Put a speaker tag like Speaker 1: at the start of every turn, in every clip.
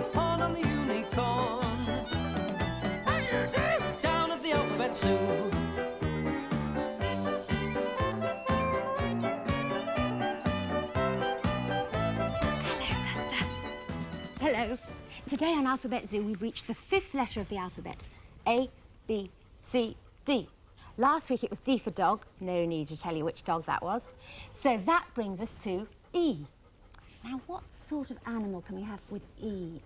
Speaker 1: hop on the unicorn. How you do? Down at the Alphabet Zoo.
Speaker 2: Hello, Duster. Hello. Today on Alphabet Zoo, we've reached the 5th letter of the alphabet. A, B, C, D. Last week it was D for dog. No need to tell you which dog that was. So that brings us to E. Now, what sort of animal can we have with E?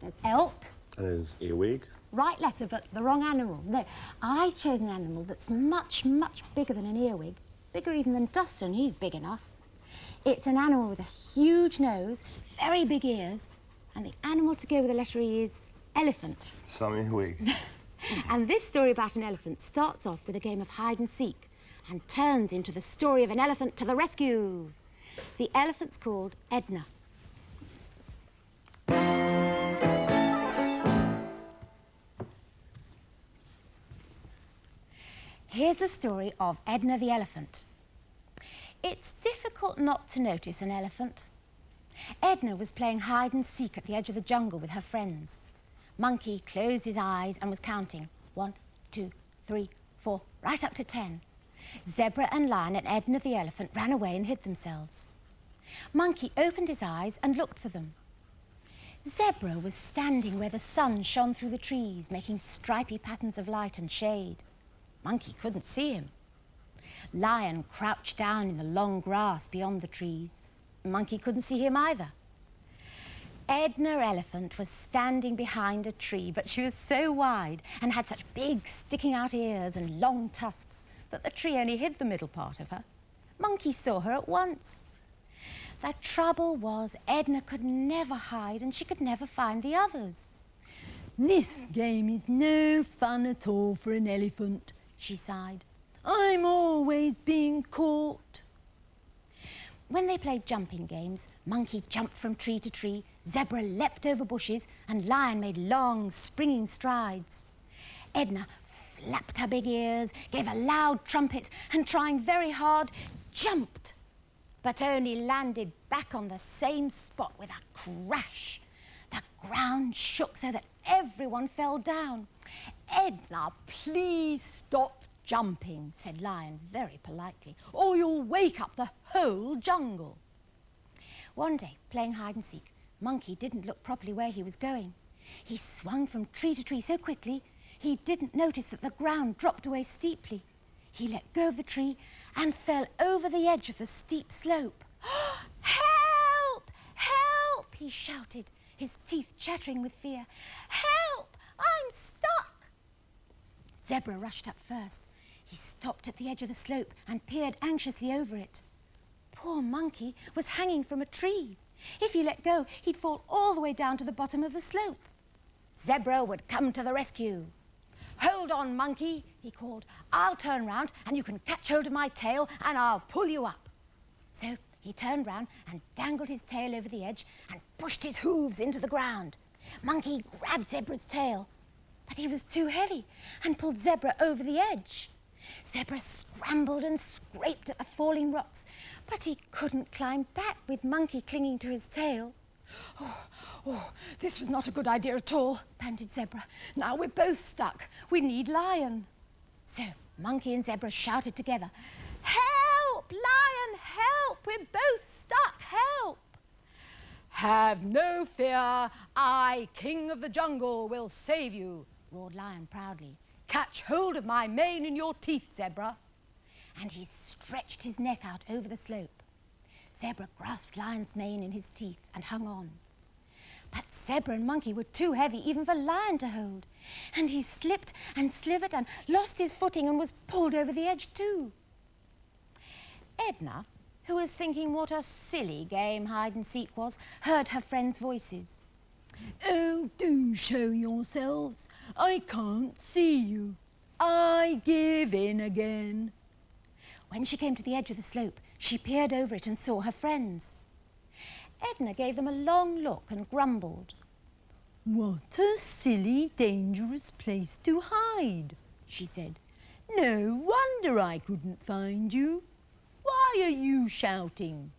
Speaker 2: There's elk.
Speaker 3: And there's earwig.
Speaker 2: Right letter, but the wrong animal. No, I've chosen an animal that's much, much bigger than an earwig. Bigger even than Duster, and he's big enough. It's an animal with a huge nose, very big ears, and the animal to go with the letter E is elephant.
Speaker 3: Some earwig.
Speaker 2: And this story about an elephant starts off with a game of hide and seek and turns into the story of an elephant to the rescue. The elephant's called Edna. Here's the story of Edna the elephant. It's difficult not to notice an elephant. Edna was playing hide and seek at the edge of the jungle with her friends. Monkey closed his eyes and was counting 1, 2, 3, 4, right up to 10. Zebra and Lion and Edna the elephant ran away and hid themselves. Monkey opened his eyes and looked for them. Zebra was standing where the sun shone through the trees, making stripy patterns of light and shade. Monkey couldn't see him. Lion crouched down in the long grass beyond the trees. Monkey couldn't see him either. Edna elephant was standing behind a tree, but she was so wide and had such big sticking out ears and long tusks that the tree only hid the middle part of her. Monkey saw her at once. The trouble was Edna could never hide and she could never find the others.
Speaker 4: This game is no fun at all for an elephant,
Speaker 2: she sighed.
Speaker 4: I'm always being caught.
Speaker 2: When they played jumping games, Monkey jumped from tree to tree, Zebra leapt over bushes, and Lion made long, springing strides. Edna flapped her big ears, gave a loud trumpet, and trying very hard, jumped, but only landed back on the same spot with a crash. The ground shook so that everyone fell down.
Speaker 4: Edna, please stop jumping, said Lion very politely, or you'll wake up the whole jungle.
Speaker 2: One day, playing hide and seek, Monkey didn't look properly where he was going. He swung from tree to tree so quickly, he didn't notice that the ground dropped away steeply. He let go of the tree and fell over the edge of the steep slope. Help! Help! He shouted, his teeth chattering with fear. Help! I'm stuck! Zebra rushed up first. He stopped at the edge of the slope and peered anxiously over it. Poor Monkey was hanging from a tree. If he let go, he'd fall all the way down to the bottom of the slope. Zebra would come to the rescue. Hold on, Monkey, he called. I'll turn round and you can catch hold of my tail and I'll pull you up. So he turned round and dangled his tail over the edge and pushed his hooves into the ground. Monkey grabbed Zebra's tail, but he was too heavy and pulled Zebra over the edge. Zebra scrambled and scraped at the falling rocks, but he couldn't climb back with Monkey clinging to his tail.
Speaker 4: Oh, this was not a good idea at all, panted Zebra. Now we're both stuck. We need Lion.
Speaker 2: So Monkey and Zebra shouted together, Help, Lion, help! We're both stuck, help!
Speaker 4: Have no fear. I, King of the Jungle, will save you, roared Lion proudly. Catch hold of my mane in your teeth, Zebra.
Speaker 2: And he stretched his neck out over the slope. Zebra grasped Lion's mane in his teeth and hung on. But Zebra and Monkey were too heavy even for Lion to hold, and he slipped and slithered and lost his footing and was pulled over the edge too. Edna, who was thinking what a silly game hide and seek was, heard her friends' voices.
Speaker 4: Oh, do show yourselves. I can't see you. I give in again.
Speaker 2: When she came to the edge of the slope, she peered over it and saw her friends. Edna gave them a long look and grumbled.
Speaker 4: What a silly, dangerous place to hide, she said. No wonder I couldn't find you. Why are you shouting?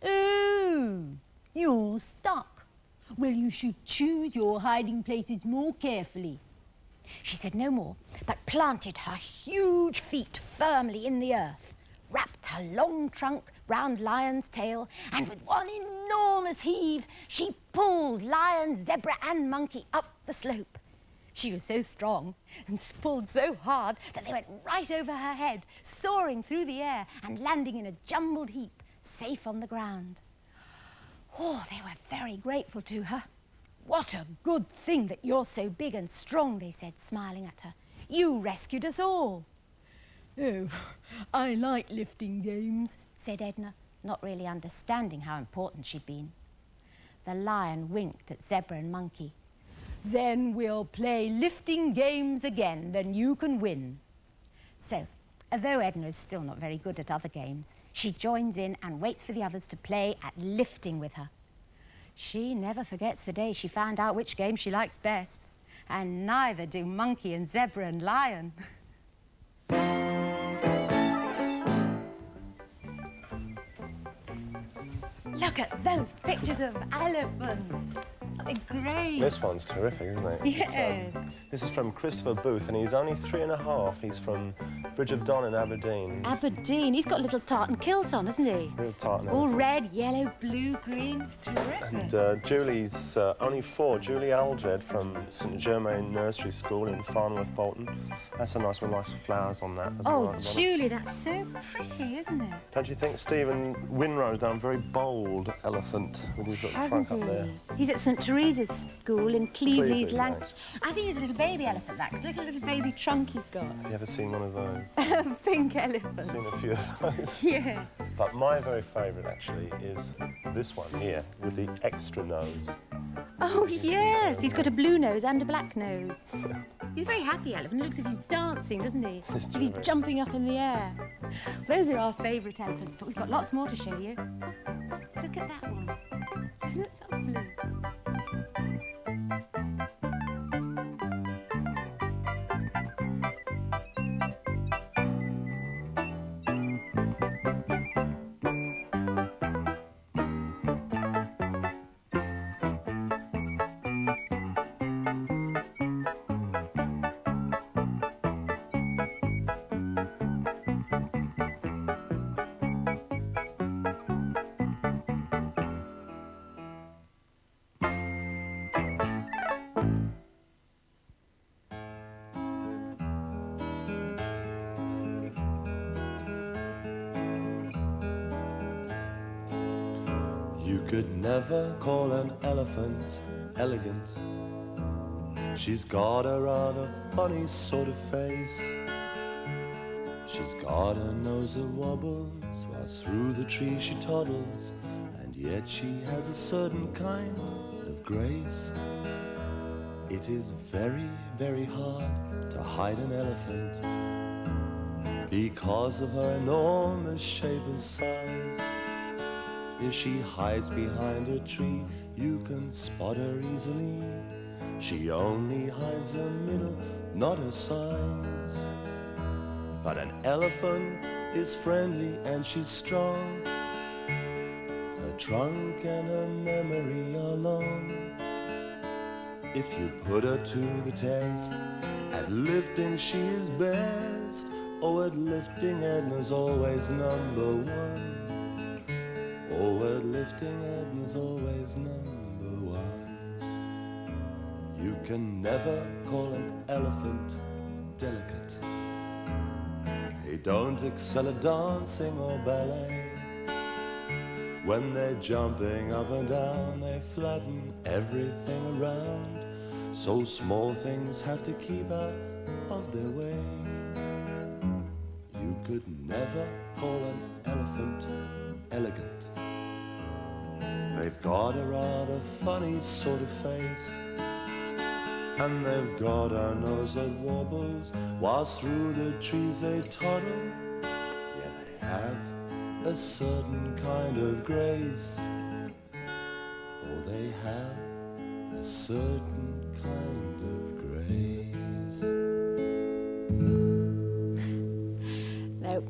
Speaker 4: Oh, you're stuck. Well, you should choose your hiding places more carefully.
Speaker 2: She said no more, but planted her huge feet firmly in the earth, wrapped her long trunk round Lion's tail, and with one enormous heave, she pulled Lion, Zebra and Monkey up the slope. She was so strong and pulled so hard that they went right over her head, soaring through the air and landing in a jumbled heap, safe on the ground. Oh, they were very grateful to her. What a good thing that you're so big and strong, they said, smiling at her. You rescued us all.
Speaker 4: Oh, I like lifting games,
Speaker 2: Said Edna, not really understanding how important she'd been. The Lion winked at Zebra and Monkey.
Speaker 4: Then we'll play lifting games again, then you can win.
Speaker 2: So, although Edna is still not very good at other games, she joins in and waits for the others to play at lifting with her. She never forgets the day she found out which game she likes best. And neither do Monkey and Zebra and Lion. Look at those pictures of elephants. They're great.
Speaker 3: This one's terrific, isn't it?
Speaker 2: Yes.
Speaker 3: This is from Christopher Booth, and he's only 3.5. He's from Bridge of Don in Aberdeen.
Speaker 2: Aberdeen. He's got a little tartan kilt on, hasn't he?
Speaker 3: Real tartan
Speaker 2: All
Speaker 3: elephant.
Speaker 2: red, yellow, blue, green. It's terrific.
Speaker 3: And Julie's only 4. Julie Alged from St Germain Nursery School in Farnworth, Bolton. That's a nice one, nice flowers on that as well.
Speaker 2: Oh, Julie, that's so pretty, isn't it?
Speaker 3: Don't you think Stephen Winrow's done a very bold elephant with his little
Speaker 2: Hasn't
Speaker 3: trunk up there?
Speaker 2: he? He's at St Teresa's School in Cleveland's
Speaker 3: Cleveland's
Speaker 2: Lang.
Speaker 3: nice.
Speaker 2: I think he's a little baby elephant, that, 'cause look at the little baby trunk he's got.
Speaker 3: Have you ever seen one of those?
Speaker 2: Pink elephant.
Speaker 3: Seen a few of those.
Speaker 2: Yes.
Speaker 3: But my very favourite, actually, is this one here with the extra nose.
Speaker 2: Oh, yes. He's got a blue nose and a black nose. He's a very happy elephant. It looks as if he's dancing, doesn't he?
Speaker 3: It's
Speaker 2: As if he's
Speaker 3: terrific.
Speaker 2: jumping up in the air. Those are our favourite elephants, but we've got lots more to show you. Look at that one. Isn't it lovely?
Speaker 5: You could never call an elephant elegant. She's got a rather funny sort of face. She's got a nose that wobbles while through the tree she toddles, and yet she has a certain kind of grace. It is very, very hard to hide an elephant because of her enormous shape and size. If she hides behind a tree, you can spot her easily. She only hides her middle, not her sides. But an elephant is friendly and she's strong. Her trunk and her memory are long. If you put her to the test, at lifting she is best. Oh, at lifting Edna's always number one. Oh, at lifting Edna's always number one. You can never call an elephant delicate. They don't excel at dancing or ballet. When they're jumping up and down, they flatten everything around, so small things have to keep out of their way. You could never call an elephant elegant. They've got a rather funny sort of face, and they've got a nose that wobbles whilst through the trees they toddle. Yeah, they have a certain kind of grace, or they have a certain kind of grace.
Speaker 2: No,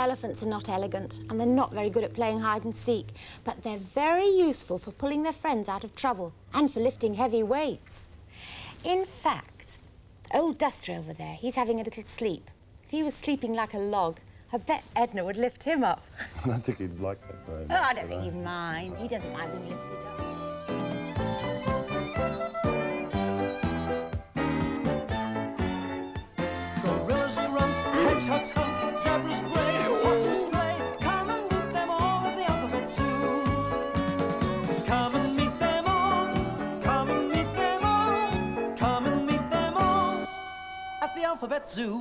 Speaker 2: elephants are not elegant and they're not very good at playing hide and seek, but they're very useful for pulling their friends out of trouble and for lifting heavy weights. In fact, old Duster over there, he's having a little sleep. If he was sleeping like a log, I bet Edna would lift him up.
Speaker 3: I don't think he'd like that very much.
Speaker 2: Oh, I don't think he'd mind. He doesn't mind being lifted up.
Speaker 1: Gorillas grunt, hedgehogs hunt, zebras bray, possums play. Come and meet them all at the Alphabet Zoo. Come and meet them all. Come and meet them all. Come and meet them all at the Alphabet Zoo.